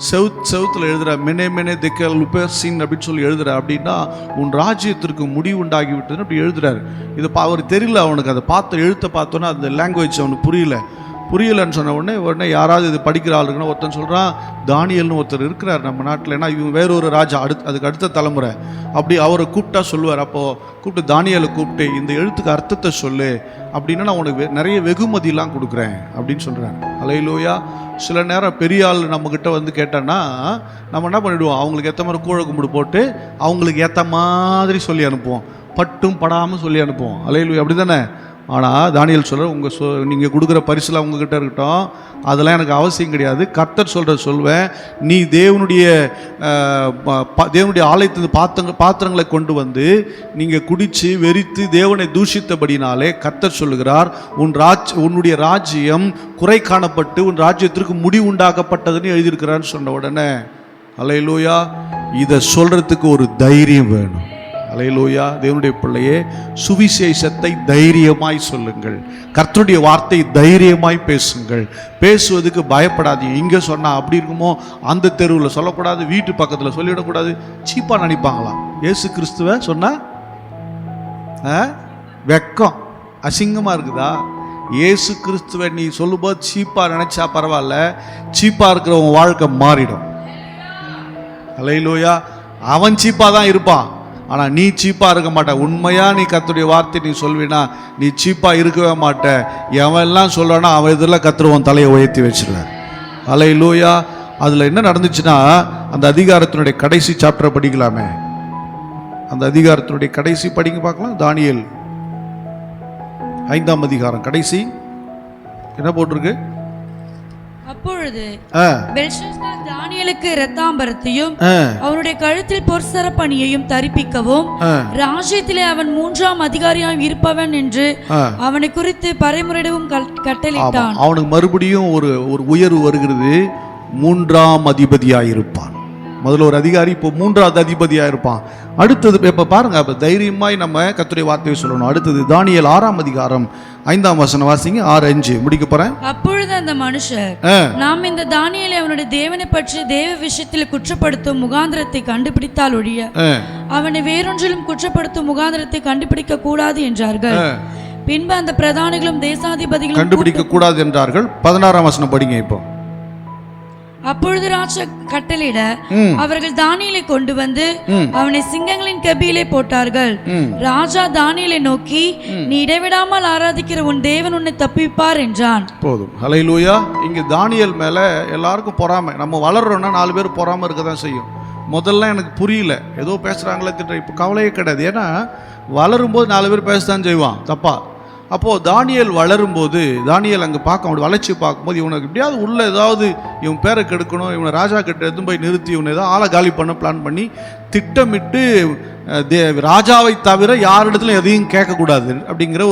S1: செவுத்தில் எழுதுற மெனே தெக்கல் லுபேர்சின் அப்படின்னு சொல்லி எழுதுற. அப்படின்னா உன் ராஜ்யத்திற்கு முடிவு உண்டாகி விட்டதுன்னு அப்படி எழுதுறாரு. இது அவர் தெரியல அவனுக்கு, அதை பார்த்து எழுத்த பார்த்தோன்னா அந்த லாங்குவேஜ் அவனுக்கு புரியலன்னு சொன்ன உடனே யாராவது இது படிக்கிற ஆளுக்குன்னா ஒருத்தன் சொல்கிறான், தானியல்னு ஒருத்தர் இருக்கிறார் நம்ம நாட்டில், ஏன்னா இவங்க வேறொரு ராஜா, அதுக்கு அடுத்த தலைமுறை, அப்படி அவரை கூப்பிட்டா சொல்லுவார். அப்போது கூப்பிட்டு தானியலை கூப்பிட்டு இந்த எழுத்துக்கு அர்த்தத்தை சொல்லு அப்படின்னா நான் உனக்கு நிறைய வெகுமதியெலாம் கொடுக்குறேன் அப்படின்னு சொல்கிறார். அல்லேலூயா. சில நேரம் பெரிய ஆள் நம்மக்கிட்ட வந்து கேட்டான்னா நம்ம என்ன பண்ணிவிடுவோம், அவங்களுக்கு ஏற்ற மாதிரி கூழ கும்பிடு போட்டு அவங்களுக்கு ஏற்ற மாதிரி சொல்லி அனுப்புவோம், பட்டும் படாமல் சொல்லி அனுப்புவோம். அல்லேலூயா. அப்படி தானே? ஆனால் தானியேல் சொல்கிற நீங்கள் கொடுக்குற பரிசுலாம் உங்ககிட்ட இருக்கட்டும், அதெல்லாம் எனக்கு அவசியம் கிடையாது. கர்த்தர் சொல்வேன், நீ தேவனுடைய ஆலயத்திலிருந்து பாத்திரங்களை கொண்டு நீங்கள் குடித்து வெறித்து தேவனை தூஷித்தபடினாலே கர்த்தர் சொல்லுகிறார், உன்னுடைய ராஜ்யம் குறை காணப்பட்டு உன் ராஜ்யத்திற்கு முடிவு உண்டாக்கப்பட்டதுன்னு எழுதியிருக்கிறான்னு சொன்ன உடனே, அல்லேலூயா, இதை சொல்கிறதுக்கு ஒரு தைரியம் வேணும். அல்லேலூயா. தேவனுடைய பிள்ளையே, சுவிசேஷத்தை தைரியமாய் சொல்லுங்கள். கர்த்தருடைய வார்த்தை தைரியமாய் பேசுங்கள். பேசுவதுக்கு பயப்படாதீங்க. இங்கே சொன்னால் அப்படி இருக்குமோ, அந்த தெருவில் சொல்லக்கூடாது, வீட்டு பக்கத்தில் சொல்லிவிடக்கூடாது, சீப்பாக நினைப்பாங்களாம். இயேசு கிறிஸ்துவ சொன்னால் வெக்கம் அசிங்கமாக இருக்குதா? இயேசு கிறிஸ்துவை நீ சொல்லும்போது சீப்பாக நினச்சா பரவாயில்ல, சீப்பாக இருக்கிறவங்க வாழ்க்கை மாறிடும். அல்லேலூயா. அவன் சீப்பாக தான் இருப்பான், ஆனால் நீ சீப்பாக இருக்க மாட்ட. உண்மையாக நீ கர்த்தருடைய வார்த்தை நீ சொல்வினா நீ சீப்பாக இருக்கவே மாட்ட. எவன் எல்லாம் சொல்கிறானா அவன் இதெல்லாம் கர்த்தர் தலையை உயர்த்தி வச்சிருவார். அல்லேலூயா. அதில் என்ன நடந்துச்சுன்னா, அந்த அதிகாரத்தினுடைய கடைசி சாப்டரை படிக்கலாமே. அந்த அதிகாரத்தினுடைய கடைசி படிங்க பார்க்கலாம். தானியேல் 5ஆம் அதிகாரம் கடைசி என்ன போட்டிருக்கு?
S2: அப்பொழுது பெல்ஷாத்சார் தானியேலுக்கு இரத்தாம்பரத்தையும் அவனுடைய கழுத்தில் பொற்சரப்பணியையும் தரிப்பிக்கவும், ராஜ்யத்திலே அவன் 3ஆம் அதிகாரியாய் இருப்பவன் என்று அவனை குறித்து பறைமுறையிடவும் கட்டளையிட்டான். அவனுக்கு மறுபடியும் ஒரு உயர்வு வருகிறது. 3ஆம் அதிபதியாயிருப்பான். முதல்ல ஒரு அதிகாரி, இப்போ 3ஆவது அதிபதியாக இருப்பான். அடுத்தது இப்போ பாருங்க, அப்போ தைரியமாய் நம்ம கர்த்தருடைய வார்த்தையை சொல்லணும். அடுத்தது தானியேல் 6ஆம் அதிகாரம் 5ஆம் வசனம் வாசிங்க. 6-5 முடிக்க போறேன். அப்பொழுது அந்த மனுஷர், நாம் இந்த தானியேலை அவனுடைய தேவனை பற்றி தேவ விஷயத்தில் குற்றப்படுத்தும் முகாந்திரத்தை கண்டுபிடித்தால் ஒழிய அவனை வேறொன்றிலும் குற்றப்படுத்தும் முகாந்திரத்தை கண்டுபிடிக்க கூடாது என்றார்கள். பின்பு அந்த பிரதானிகளும் தேசாதிபதிகளும் கண்டுபிடிக்க கூடாது என்றார்கள். 16ஆம் வசனம் படிங்க இப்போ. அப்பொழுது ராஜா கட்டளையிட அவர்கள் தானியேலை கொண்டு வந்து அவனை சிங்கங்களின் கெபியிலே போட்டார்கள். ராஜா தானியேலை நோக்கி, நீ இடைவிடாமல் ஆராதிக்கிற உன் தேவன் உன்னை தப்பிப்பார் என்றான். போதும். ஹல்லேலூயா. இங்க தானியேல் மேல எல்லாருக்கும் பொறாமை. நம்ம வளர்றோம்னா 4 பேர் பொறாமை இருக்க தான் செய்யும். முதல்ல எனக்கு புரியல, ஏதோ பேசுறாங்களே திட்ட, இப்போ கவலையே கிடையாது. ஏன்னா வளரும்போது 4 பேர் பேசத்தான் செய்வான் தப்பா. அப்போது தானியேல் வளரும்போது, தானியேல் அங்கே பார்க்க வளர்ச்சி பார்க்கும்போது, இவனுக்கு எப்படியாவது உள்ள ஏதாவது இவன் பேரை கெடுக்கணும், இவனை ராஜா கிட்ட எடுத்து போய் நிறுத்தி இவனை ஏதாவது ஆளை காலி பண்ண பிளான் பண்ணி திட்டமிட்டு ராஜாவை தவிர யாரிடத்துல எதையும் கேட்கக்கூடாது அப்படிங்கிற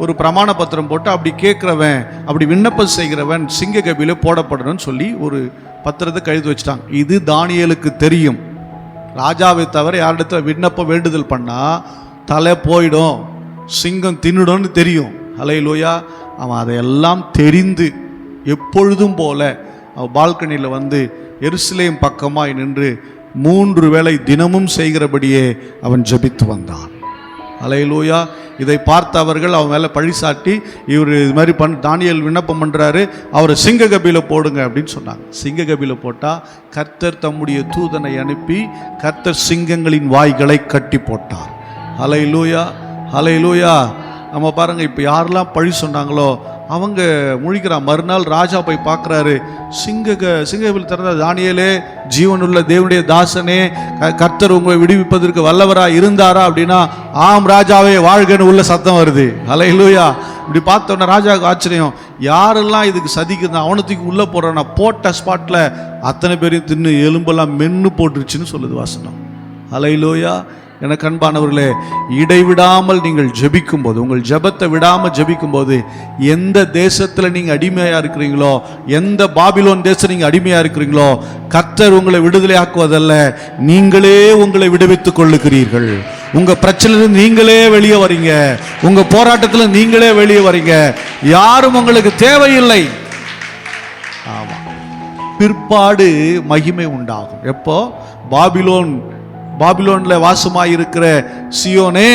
S2: ஒரு பிரமாண பத்திரம் போட்டு, அப்படி கேட்குறவன், அப்படி விண்ணப்பம் செய்கிறவன் சிங்க கபில போடப்படணும்னு சொல்லி ஒரு பத்திரத்தை கழுத்து வச்சுட்டாங்க. இது தானியேலுக்கு தெரியும். ராஜாவை தவிர யாரிடத்துல விண்ணப்பம் வேண்டுதல் பண்ணால் தலை போயிடும், சிங்கம் தின்னுடன்னு தெரியும். ஹல்லேலூயா. அவன் அதையெல்லாம் தெரிந்து எப்பொழுதும் போல அவன் பால்கனியில் வந்து எருசலேம் பக்கமாய் நின்று 3 வேளை தினமும் செய்கிறபடியே அவன் ஜெபித்து வந்தான். ஹல்லேலூயா. இதை பார்த்தவர்கள் அவன் மேலே பழி சாட்டி, இவர் இது மாதிரி தானியேல் விண்ணப்பம் பண்ணுறாரு, அவரை சிங்க கபில போடுங்க அப்படின்னு சொன்னாங்க. சிங்க கபில போட்டால் கர்த்தர் தம்முடைய தூதனை அனுப்பி கர்த்தர் சிங்கங்களின் வாய்களை கட்டி போட்டார். ஹல்லேலூயா. ஹல்லேலூயா. நம்ம பாருங்க, இப்போ யாரெல்லாம் பழி சொன்னாங்களோ அவங்க முழிக்கிறான். மறுநாள் ராஜா போய் பார்க்குறாரு, சிங்கவில் திறந்த தானியேலே, ஜீவனுள்ள தேவனுடைய தாசனே, கர்த்தர் உங்களை விடுவிப்பதற்கு வல்லவராக இருந்தாரா அப்படின்னா, ஆம் ராஜாவே வாழ்கன்னு உள்ள சத்தம் வருது. ஹல்லேலூயா. இப்படி பார்த்தோன்னா ராஜாவுக்கு ஆச்சரியம். யாரெல்லாம் இதுக்கு சதிக்குதான் அவனத்துக்கு உள்ளே போடுறான்னா போட்ட ஸ்பாட்டில் அத்தனை பேரையும் தின்னு எலும்பெல்லாம் மென்று போட்டுருச்சுன்னு சொல்லுது வாசனம். ஹல்லேலூயா. எனக்கு அன்பானவர்களே, இடைவிடாமல் நீங்கள் ஜெபிக்கும் போது, உங்கள் ஜெபத்தை விடாமல் ஜெபிக்கும் போது, எந்த தேசத்தில் நீங்கள் அடிமையாக இருக்கிறீங்களோ, எந்த பாபிலோன் தேசம் நீங்கள் அடிமையாக இருக்கிறீங்களோ, கர்த்தர் உங்களை விடுதலை ஆக்குவதல்ல, நீங்களே உங்களை விடுவித்துக் கொள்ளுகிறீர்கள். உங்கள் பிரச்சனையிலிருந்து நீங்களே வெளியே வரீங்க, உங்கள் போராட்டத்தில் நீங்களே வெளியே வரீங்க. யாரும் உங்களுக்கு தேவையில்லை. ஆமாம். பிற்பாடு மகிமை உண்டாகும். எப்போ? பாபிலோனில் வாசமாயிருக்கிற சியோனே,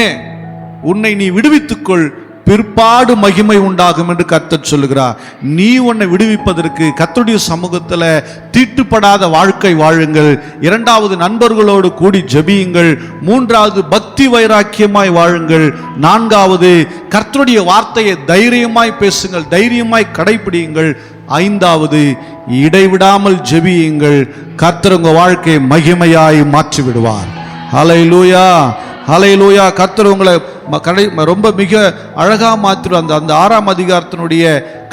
S2: உன்னை நீ விடுவித்துக்கொள், பிற்பாடு மகிமை உண்டாகும் என்று கர்த்தர் சொல்லுகிறார். நீ உன்னை விடுவிப்பதற்கு கர்த்தருடைய சமூகத்தில் தீட்டுப்படாத வாழ்க்கை வாழுங்கள். 2வது நண்பர்களோடு கூடி ஜெபியுங்கள். 3வது பக்தி வைராக்கியமாய் வாழுங்கள். 4வது கர்த்தருடைய வார்த்தையை தைரியமாய் பேசுங்கள், தைரியமாய் கடைபிடியுங்கள். 5வது இடைவிடாமல் ஜெபியுங்கள். கர்த்தர் உங்கள் வாழ்க்கையை மகிமையாய் மாற்றி விடுவார். ஹல்லேலூயா.
S1: ஹல்லேலூயா. கர்த்தர் உங்களை ரொம்ப மிக அழகா மாத்திரும். அந்த 6ஆம் அதிகாரத்தினுடைய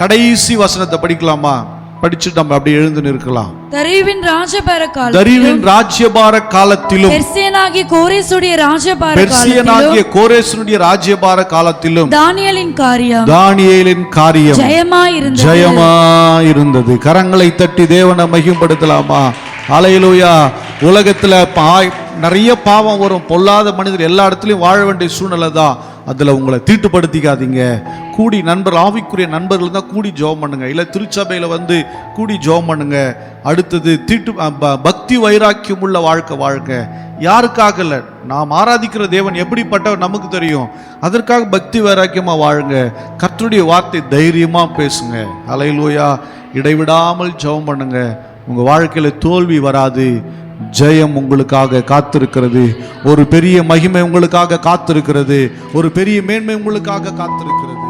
S1: கடைசி வசனத்தை படிக்கலாமா? படிச்சுட்டு நம்ம அப்படி எழுந்து நிற்கலாம்.
S2: தரியுவின்
S1: ராஜ்யபார காலத்திலும்
S2: பெர்சியனாகிய
S1: கோரேசுடைய ராஜ்யபார காலத்திலும்
S2: தானியேலின்
S1: காரியம் ஜெயமாயிருந்தது. கரங்களை தட்டி தேவனை மகிமைப்படுத்தலாமா? ஹல்லேலூயா. உலகத்துல நிறைய பாவம் வரும், பொல்லாத மனிதர் எல்லா இடத்துலயும் வாழ வேண்டிய சூழ்நிலை தான். அதுல உங்களை தீட்டுப்படுத்திக்காதீங்க. கூடி ஆவிக்குரிய நண்பர்கள் தான் கூடி ஜெபம் பண்ணுங்க. இல்ல திருச்சபையில வந்து கூடி ஜெபம் பண்ணுங்க. அடுத்தது பக்தி வைராக்கியம் உள்ள வாழ்க்கை. யாருக்காக இல்ல, நாம் ஆராதிக்கிற தேவன் எப்படிப்பட்டவர் நமக்கு தெரியும். அதற்காக பக்தி வைராக்கியமா வாழுங்க. கர்த்தருடைய வார்த்தை தைரியமா பேசுங்க. ஹல்லேலூயா. இடைவிடாமல் ஜெபம் பண்ணுங்க. உங்க வாழ்க்கையில தோல்வி வராது. ஜெயம் உங்களுக்காக காத்திருக்கிறது. ஒரு பெரிய மகிமை உங்களுக்காக காத்திருக்கிறது. ஒரு பெரிய மேன்மை உங்களுக்காக காத்திருக்கிறது.